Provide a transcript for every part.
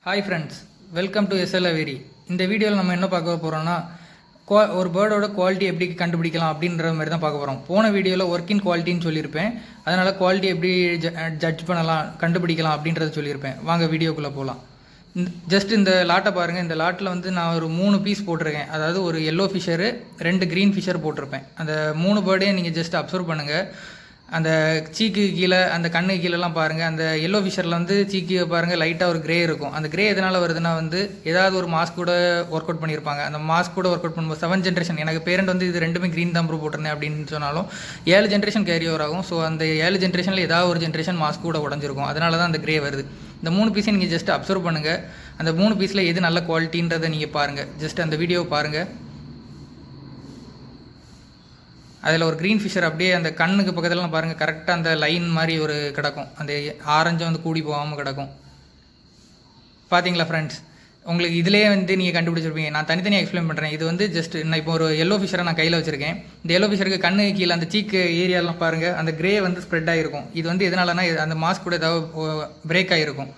Hi friends, welcome to SLAVERY. இந்த வீடியோவில் நம்ம என்ன பார்க்க போகிறோம்னா ஒரு பேர்டோட குவாலிட்டி எப்படி கண்டுபிடிக்கலாம் அப்படின்ற மாதிரி தான் பார்க்க போகிறோம். போன வீடியோவில் ஒர்க்கிங் குவாலிட்டின்னு சொல்லியிருப்பேன். அதனால் குவாலிட்டி எப்படி ஜட்ஜ் பண்ணலாம் கண்டுபிடிக்கலாம் அப்படின்றத சொல்லியிருப்பேன். வாங்க வீடியோக்குள்ளே போகலாம். ஜஸ்ட் இந்த லாட்டை பாருங்கள். இந்த லாட்டில் வந்து நான் ஒரு 3 பீஸ் போட்டிருக்கேன். அதாவது ஒரு எல்லோ ஃபிஷரு 2 க்ரீன் ஃபிஷர் போட்டிருப்பேன். அந்த 3 பேர்டையும் நீங்கள் ஜஸ்ட் அப்சர்வ் பண்ணுங்கள். அந்த சீக்கு கீழே அந்த கண்ணு கீழெல்லாம் பாருங்கள். அந்த எல்லோ ஃபிஷரில் வந்து சீக்கு பாருங்கள் லைட்டாக ஒரு கிரே இருக்கும். அந்த கிரே எதனால் வருதுன்னா வந்து ஏதாவது ஒரு மாஸ்க் கூட ஒர்க் அவுட் பண்ணியிருப்பாங்க. அந்த மாஸ்க் கூட ஒர்க் அவுட் பண்ணும்போது 7 ஜென்ரேஷன் எனக்கு பேரண்ட் வந்து இது ரெண்டுமே க்ரீன் தான் ப்ரூவ் போட்டிருந்தேன் அப்படின்னு சொன்னாலும் 7 ஜென்ரேஷன் கேரி ஓவர் ஆகும். ஸோ அந்த 7 ஜென்ரேஷனில் ஏதாவது ஒரு ஜென்ரேஷன் மாஸ்க் கூட உடஞ்சிருக்கும். அதனால தான் அந்த கிரே வருது. இந்த 3 பீஸை நீங்கள் ஜஸ்ட் அப்சர்வ் பண்ணுங்கள். அந்த 3 பீஸில் எது நல்ல குவாலிட்டின்றதை நீங்கள் பாருங்கள். ஜஸ்ட் அந்த வீடியோவை பாருங்கள். அதில் ஒரு க்ரீன் ஃபிஷர் அப்படியே அந்த கண்ணுக்கு பக்கத்துலலாம் பாருங்கள், கரெக்டாக அந்த லைன் மாதிரி ஒரு கிடக்கும். அந்த ஆரஞ்சை வந்து கூடி போகாமல் கிடக்கும். பார்த்தீங்களா ஃப்ரெண்ட்ஸ், உங்களுக்கு இதிலே வந்து நீங்கள் கண்டுபிடிச்சிருப்பீங்க. நான் தனித்தனியாக எக்ஸ்பிளைன் பண்ணுறேன். இது வந்து ஜஸ்ட் நான் இப்போ ஒரு எல்லோ ஃபிஷரை நான் கையில் வச்சுருக்கேன். இந்த எல்லோ ஃபிஷருக்கு கண்ணு கீழே அந்த சீக்கு ஏரியாலாம் பாருங்கள், அந்த கிரே வந்து ஸ்ப்ரெட் ஆகிருக்கும். இது வந்து எதனாலனா அந்த மாஸ்க் கூட ஏதாவது பிரேக் ஆகிருக்கும்.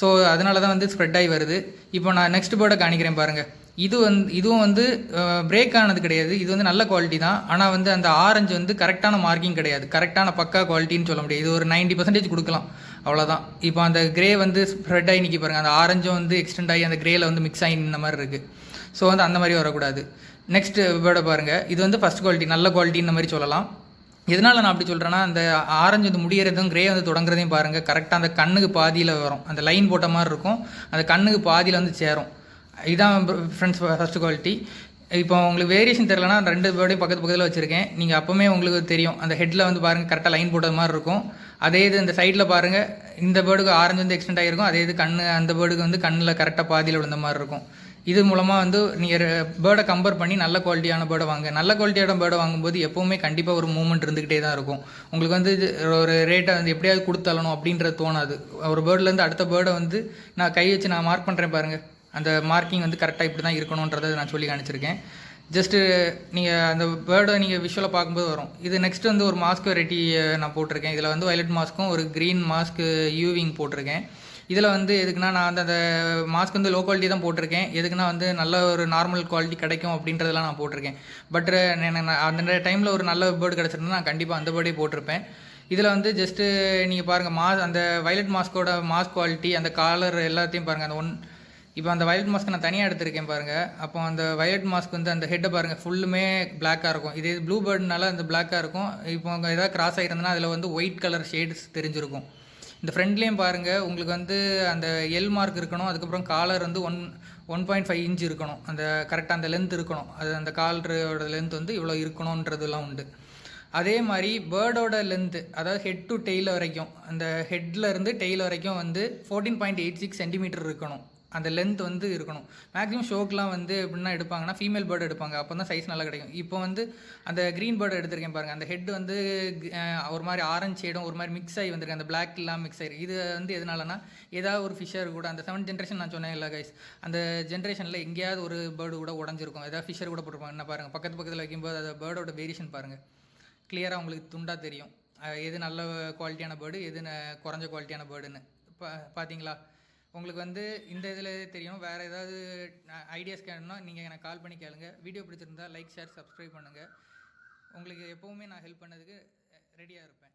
ஸோ அதனால தான் வந்து ஸ்ப்ரெட் ஆகி வருது. இப்போ நான் நெக்ஸ்ட் பேர்டை காணிக்கிறேன் பாருங்கள். இதுவும் வந்து பிரேக் ஆனது கிடையாது. இது வந்து நல்ல குவாலிட்டி தான். ஆனால் வந்து அந்த ஆரஞ்சு வந்து கரெக்டான மார்க்கிங் கிடையாது. கரெக்டான பக்கா குவாலிட்டின்னு சொல்ல முடியாது. இது ஒரு 90% கொடுக்கலாம், அவ்வளோதான். இப்போ அந்த கிரே வந்து ஸ்ப்ரெட் ஆகி நிற்கி பாருங்கள். அந்த ஆரஞ்சும் வந்து எக்ஸ்டெண்ட் ஆகி அந்த கிரேயில் வந்து மிக்ஸ் ஆகி இந்த மாதிரி இருக்குது. ஸோ வந்து அந்த மாதிரி வரக்கூடாது. நெக்ஸ்ட் பேர்டை பாருங்கள். இது வந்து ஃபஸ்ட் குவாலிட்டி, நல்ல குவாலிட்டி இந்த மாதிரி சொல்லலாம். எதனால் நான் அப்படி சொல்கிறேன்னா, அந்த ஆரஞ்சு வந்து முடியறதும் கிரே வந்து தொடங்குறதையும் பாருங்கள். கரெக்டாக அந்த கண்ணுக்கு பாதியில் வரும். அந்த லைன் போட்ட மாதிரி இருக்கும். அந்த கண்ணுக்கு பாதியில் வந்து சேரும். இதுதான் ஃப்ரெண்ட்ஸ் ஃபஸ்ட்டு குவாலிட்டி. இப்போ உங்களுக்கு வேரியேஷன் தெரிலனா 2 பேர்டையும் பக்கத்தில் வச்சுருக்கேன். நீங்கள் அப்போவுமே உங்களுக்கு தெரியும். அந்த ஹெட்டில் வந்து பாருங்கள், கரெக்டாக லைன் போட்டது மாதிரி இருக்கும். அதே இது இந்த சைடில் பாருங்கள், இந்த பேர்டுக்கு ஆரஞ்சு வந்து எக்ஸ்டெண்ட் ஆகிருக்கும். அதே இது அந்த பேர்டுக்கு வந்து கண்ணில் கரெக்டாக பாதியில் விழுந்த மாதிரி இருக்கும். இது மூலமாக வந்து நீங்கள் பேர்டை கம்பேர் பண்ணி நல்ல குவாலிட்டியான பேர்டை வாங்க. நல்ல குவாலிட்டியான பேர்டை வாங்கும்போது எப்போவுமே கண்டிப்பாக ஒரு மூவ்மெண்ட் இருந்துக்கிட்டே தான் இருக்கும். உங்களுக்கு வந்து ஒரு ரேட்டை வந்து எப்படியாவது கொடுத்தரணும் அப்படின்றது தோணாது. ஒரு பேர்ட்லேருந்து அடுத்த பேர்டை வந்து நான் கை வச்சு நான் மார்க் பண்ணுறேன் பாருங்கள். அந்த மார்க்கிங் வந்து கரெக்டாக இப்படி தான் இருக்கணுன்றதை நான் சொல்லி காணிச்சிருக்கேன். ஜஸ்ட்டு நீங்கள் அந்த பேர்டை நீங்கள் விஷுவலாக பார்க்கும்போது வரும். இது நெக்ஸ்ட் வந்து ஒரு மாஸ்க் வெரைட்டி நான் போட்டிருக்கேன். இதில் வந்து வயலட் மாஸ்க்கும் ஒரு க்ரீன் மாஸ்க்கு யூவிங் போட்டிருக்கேன். இதில் வந்து எதுக்குன்னா நான் வந்து அந்த மாஸ்க் வந்து லோ குவாலிட்டி தான் போட்டிருக்கேன். எதுக்குன்னா வந்து நல்ல ஒரு நார்மல் குவாலிட்டி கிடைக்கும் அப்படின்றதெல்லாம் நான் போட்டிருக்கேன். பட் அந்த டைமில் ஒரு நல்ல பேர்டு கிடச்சிருந்தா நான் கண்டிப்பாக அந்த பேர்டே போட்டிருப்பேன். இதில் வந்து ஜஸ்ட்டு நீங்கள் பாருங்கள், அந்த வயலட் மாஸ்கோட மாஸ்க் குவாலிட்டி, அந்த காலர் எல்லாத்தையும் பாருங்கள். அந்த இப்போ அந்த வயலட் மாஸ்க் நான் தனியாக எடுத்திருக்கேன் பாருங்கள். அப்போ அந்த வயலட் மாஸ்க் வந்து அந்த ஹெட்டை பாருங்கள், ஃபுல்லுமே பிளாக்காக இருக்கும். இதே ப்ளூ பேர்டுனால அந்த பிளாக்காக இருக்கும். இப்போ அங்கே ஏதாவது கிராஸ் ஆகிருந்ததுன்னா அதில் வந்து ஒயிட் கலர் ஷேட்ஸ் தெரிஞ்சிருக்கும். இந்த ஃப்ரெண்ட்லேயும் பாருங்கள், உங்களுக்கு வந்து அந்த எல் மார்க் இருக்கணும். அதுக்கப்புறம் காலர் வந்து 1.5 இன்ச் இருக்கணும். அந்த கரெக்டாக அந்த லென்த் இருக்கணும். அது அந்த காலரோட லென்த் வந்து இவ்வளோ இருக்கணுன்றதுலாம் உண்டு. அதே மாதிரி பேர்டோட லென்த்து, அதாவது ஹெட் டு டெய்ல் வரைக்கும், அந்த ஹெட்டில் இருந்து டெய்ல் வரைக்கும் வந்து 14.86 சென்டிமீட்டர் இருக்கணும். அந்த லென்த் வந்து இருக்கணும். மேக்ஸிமம் ஷோக்கெலாம் வந்து எப்படின்னா எடுப்பாங்கன்னா ஃபீமேல் பேர்டு எடுப்பாங்க. அப்போ தான் சைஸ் நல்லா கிடைக்கும். இப்போ வந்து அந்த க்ரீன் பேர்டு எடுத்திருக்கேன் பாருங்கள். அந்த ஹெட் வந்து ஒரு மாதிரி ஆரஞ்சு ஷேடும் ஒரு மாதிரி மிக்ஸ் ஆகி வந்திருக்கு. அந்த பிளாக் எல்லாம் மிக்ஸ் ஆகி. இது வந்து எதனாலனா ஏதாவது ஒரு ஃபிஷர் கூட அந்த 7 ஜென்ரேஷன் நான் சொன்னேன் இல்லை கைஸ், அந்த ஜென்ரேஷனில் எங்கேயாவது ஒரு பேர்டு கூட உடஞ்சிருக்கும். ஏதாவது ஃபிஷர் கூட போட்டிருப்பாங்க. என்ன பாருங்கள், பக்கத்தில் வைக்கும்போது அந்த பேர்டோட வேரியேஷன் பாருங்கள். கிளியராக உங்களுக்கு துண்டாக தெரியும் எது நல்ல குவாலிட்டியான பேர்டு, எது குறைஞ்ச குவாலிட்டியான பேர்டுன்னு. பார்த்தீங்களா? உங்களுக்கு வந்து இந்த இதில் தெரியும். வேறு ஏதாவது ஐடியாஸ் கேட்கணும்னா நீங்கள் எனக்கு கால் பண்ணி கேளுங்க. வீடியோ பிடிச்சிருந்தா லைக், ஷேர், சப்ஸ்கிரைப் பண்ணுங்கள். உங்களுக்கு எப்போவுமே நான் ஹெல்ப் பண்ணதுக்கு ரெடியாக இருப்பேன்.